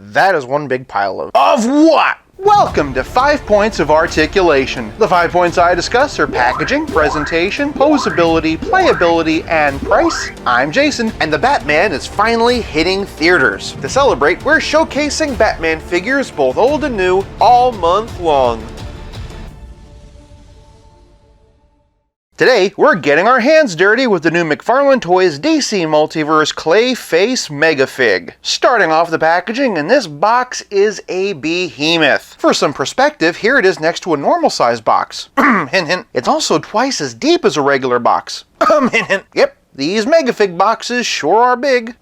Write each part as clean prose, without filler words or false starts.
That is one big pile of what? Welcome to 5 Points of Articulation. The 5 points I discuss are packaging, presentation, posability, playability, and price. I'm Jason, and the Batman is finally hitting theaters. To celebrate, we're showcasing Batman figures, both old and new, all month long. Today, we're getting our hands dirty with the new McFarlane Toys DC Multiverse Clayface Megafig. Starting off the packaging, and this box is a behemoth. For some perspective, here it is next to a normal size box. Hint hint. It's also twice as deep as a regular box. Hint hint. Yep. These Megafig boxes sure are big.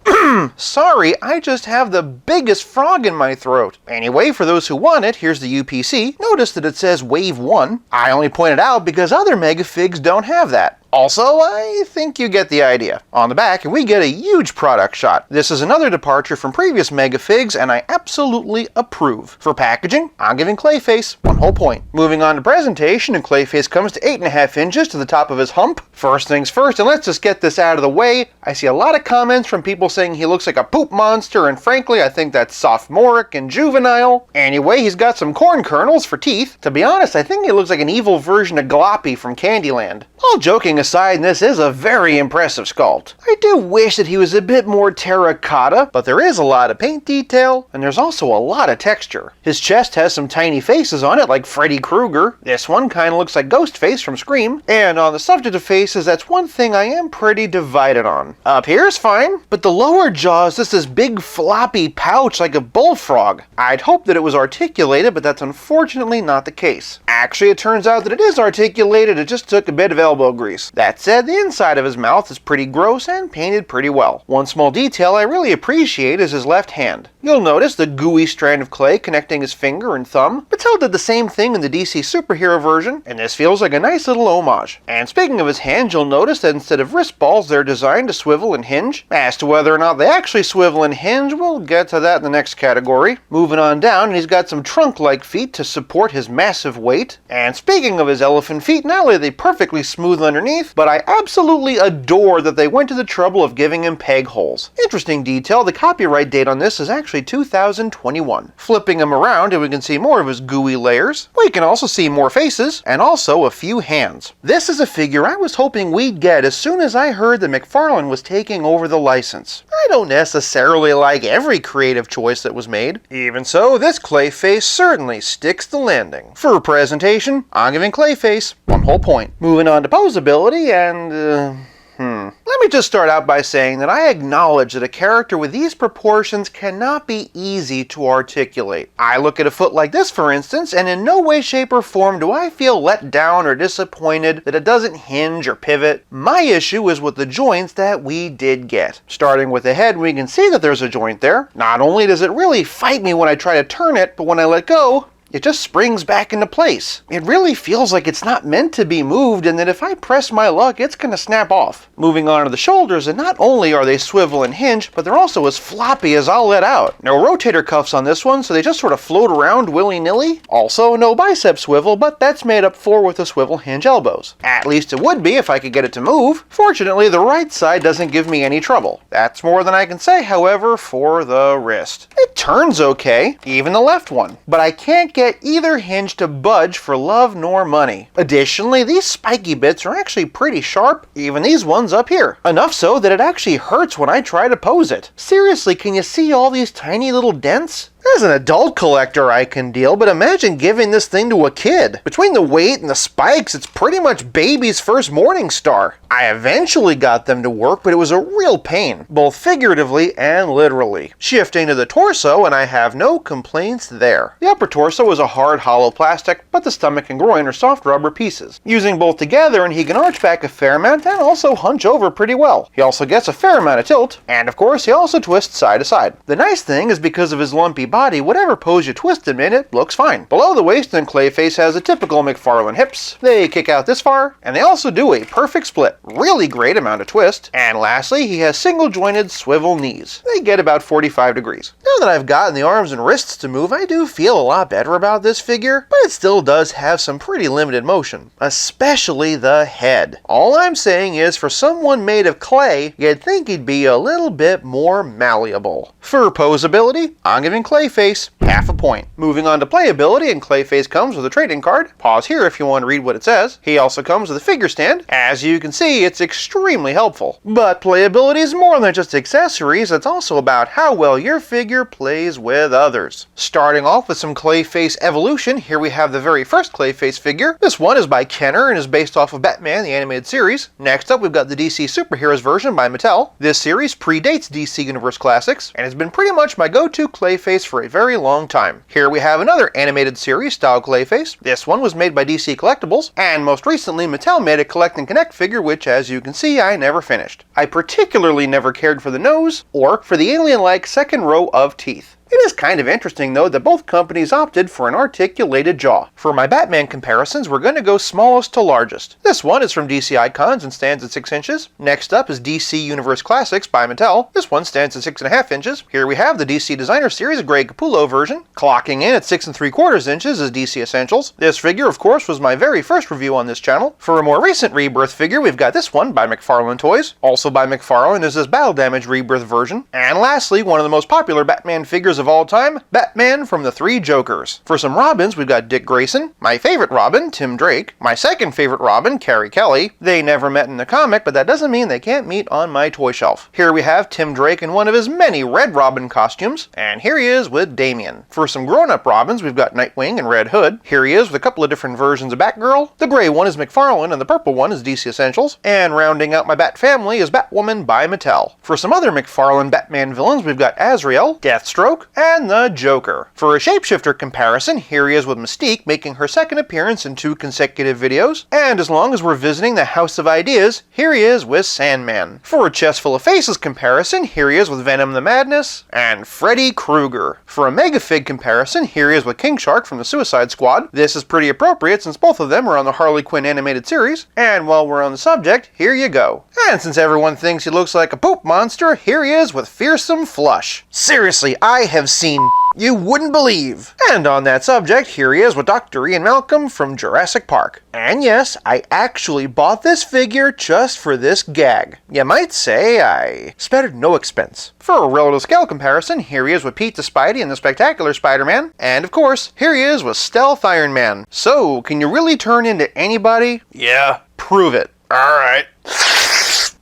Sorry, I just have the biggest frog in my throat. Anyway, for those who want it, here's the UPC. Notice that it says Wave 1. I only point it out because other Megafigs don't have that. Also, I think you get the idea. On the back, we get a huge product shot. This is another departure from previous Megafigs, and I absolutely approve. For packaging, I'm giving Clayface 1 whole point. Moving on to presentation, and Clayface comes to 8.5 inches to the top of his hump. First things first, and let's just get this out of the way. I see a lot of comments from people saying he looks like a poop monster, and frankly, I think that's sophomoric and juvenile. Anyway, he's got some corn kernels for teeth. To be honest, I think he looks like an evil version of Gloppy from Candyland. All joking aside, this is a very impressive sculpt. I do wish that he was a bit more terracotta, but there is a lot of paint detail, and there's also a lot of texture. His chest has some tiny faces on it, like Freddy Krueger. This one kind of looks like Ghostface from Scream. And on the subject of faces, that's one thing I am pretty divided on. Up here's fine, but the lower jaw is just this big floppy pouch like a bullfrog. I'd hope that it was articulated, but that's unfortunately not the case. Actually, it turns out that it is articulated, it just took a bit of elbow grease. That said, the inside of his mouth is pretty gross and painted pretty well. One small detail I really appreciate is his left hand. You'll notice the gooey strand of clay connecting his finger and thumb. Mattel did the same thing in the DC superhero version, and this feels like a nice little homage. And speaking of his hands, you'll notice that instead of wrist balls, they're designed to swivel and hinge. As to whether or not they actually swivel and hinge, we'll get to that in the next category. Moving on down, and he's got some trunk-like feet to support his massive weight. And speaking of his elephant feet, not only are they perfectly smooth underneath, but I absolutely adore that they went to the trouble of giving him peg holes. Interesting detail, the copyright date on this is actually 2021. Flipping him around and we can see more of his gooey layers. We can also see more faces, and also a few hands. This is a figure I was hoping we'd get as soon as I heard that McFarlane was taking over the license. I don't necessarily like every creative choice that was made. Even so, this Clayface certainly sticks the landing. For presentation, I'm giving Clayface 1 whole point. Moving on to posability, and let me just start out by saying that I acknowledge that a character with these proportions cannot be easy to articulate. I look at a foot like this, for instance, and in no way, shape, or form do I feel let down or disappointed that it doesn't hinge or pivot. My issue is with the joints that we did get. Starting with the head, we can see that there's a joint there. Not only does it really fight me when I try to turn it, but when I let go, it just springs back into place. It really feels like it's not meant to be moved, and that if I press my luck, it's gonna snap off. Moving on to the shoulders, and not only are they swivel and hinge, but they're also as floppy as I'll let out. No rotator cuffs on this one, so they just sort of float around willy-nilly. Also, no bicep swivel, but that's made up for with the swivel hinge elbows. At least it would be if I could get it to move. Fortunately, the right side doesn't give me any trouble. That's more than I can say, however, for the wrist. It turns okay, even the left one, but I can't get either hinge to budge for love nor money. Additionally, these spiky bits are actually pretty sharp, even these ones up here. Enough so that it actually hurts when I try to pose it. Seriously, can you see all these tiny little dents? As an adult collector, I can deal, but imagine giving this thing to a kid. Between the weight and the spikes, it's pretty much baby's first morning star. I eventually got them to work, but it was a real pain, both figuratively and literally. Shifting to the torso, and I have no complaints there. The upper torso is a hard, hollow plastic, but the stomach and groin are soft rubber pieces. Using both together, and he can arch back a fair amount and also hunch over pretty well. He also gets a fair amount of tilt, and of course, he also twists side to side. The nice thing is because of his lumpy body, whatever pose you twist him in, it looks fine. Below the waist, and Clayface has a typical McFarlane hips. They kick out this far, and they also do a perfect split. Really great amount of twist. And lastly, he has single jointed swivel knees. They get about 45 degrees. Now that I've gotten the arms and wrists to move, I do feel a lot better about this figure, but it still does have some pretty limited motion, especially the head. All I'm saying is, for someone made of clay, you'd think he'd be a little bit more malleable. For posability, I'm giving Clayface Clayface, half a point. Moving on to playability, and Clayface comes with a trading card. Pause here if you want to read what it says. He also comes with a figure stand. As you can see, it's extremely helpful. But playability is more than just accessories, it's also about how well your figure plays with others. Starting off with some Clayface evolution, here we have the very first Clayface figure. This one is by Kenner and is based off of Batman the Animated Series. Next up, we've got the DC Superheroes version by Mattel. This series predates DC Universe Classics and has been pretty much my go-to Clayface for a very long time. Here we have another animated series style Clayface. This one was made by DC Collectibles, and most recently Mattel made a Collect and Connect figure, which as you can see I never finished. I particularly never cared for the nose or for the alien-like second row of teeth. It is kind of interesting though that both companies opted for an articulated jaw. For my Batman comparisons, we're going to go smallest to largest. This one is from DC Icons and stands at 6 inches. Next up is DC Universe Classics by Mattel. This one stands at 6.5 inches. Here we have the DC Designer Series Grey Capullo version. Clocking in at 6.75 inches is DC Essentials. This figure, of course, was my very first review on this channel. For a more recent Rebirth figure, we've got this one by McFarlane Toys. Also by McFarlane is this Battle Damage Rebirth version. And lastly, one of the most popular Batman figures of all time, Batman from the Three Jokers. For some Robins, we've got Dick Grayson, my favorite Robin, Tim Drake, my second favorite Robin, Carrie Kelly. They never met in the comic, but that doesn't mean they can't meet on my toy shelf. Here we have Tim Drake in one of his many Red Robin costumes, and here he is with Damian. For some grown-up Robins, we've got Nightwing and Red Hood. Here he is with a couple of different versions of Batgirl. The gray one is McFarlane and the purple one is DC Essentials. And rounding out my Bat family is Batwoman by Mattel. For some other McFarlane Batman villains, we've got Azrael, Deathstroke, and the Joker. For a shapeshifter comparison, here he is with Mystique making her second appearance in 2 consecutive videos. And as long as we're visiting the House of Ideas, here he is with Sandman. For a chest full of faces comparison, here he is with Venom the Madness and Freddy Krueger. For a Megafig comparison, here he is with King Shark from the Suicide Squad. This is pretty appropriate since both of them are on the Harley Quinn animated series. And while we're on the subject, here you go. And since everyone thinks he looks like a poop monster, here he is with Fearsome Flush. Seriously, I have seen you wouldn't believe. And on that subject, here he is with Dr. Ian Malcolm from Jurassic Park. And yes, I actually bought this figure just for this gag. You might say I spared no expense. For a relative scale comparison, here he is with Pete the Spidey and the Spectacular Spider-Man. And of course, here he is with Stealth Iron Man. So, can you really turn into anybody? Yeah, prove it. Alright.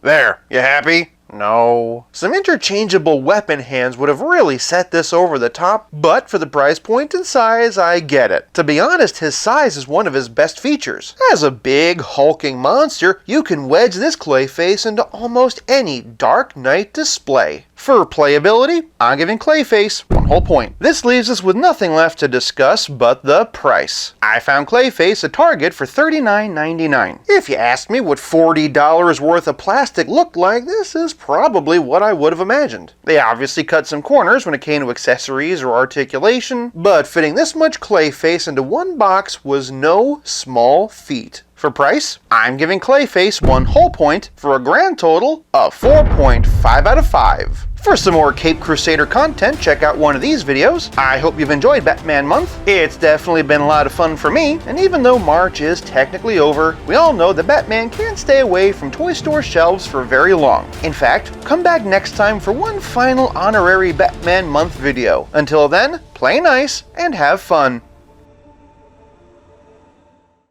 There, you happy? No. Some interchangeable weapon hands would have really set this over the top, but for the price point and size, I get it. To be honest, his size is one of his best features. As a big, hulking monster, you can wedge this Clayface into almost any Dark Knight display. For playability, I'm giving Clayface 1 whole point. This leaves us with nothing left to discuss but the price. I found Clayface at Target for $39.99. If you asked me what $40 worth of plastic looked like, this is probably what I would have imagined. They obviously cut some corners when it came to accessories or articulation, but fitting this much Clayface into one box was no small feat. For price, I'm giving Clayface 1 whole point for a grand total of 4.5 out of 5. For some more Cape Crusader content, check out one of these videos. I hope you've enjoyed Batman Month. It's definitely been a lot of fun for me, and even though March is technically over, we all know that Batman can't stay away from toy store shelves for very long. In fact, come back next time for one final honorary Batman Month video. Until then, play nice and have fun.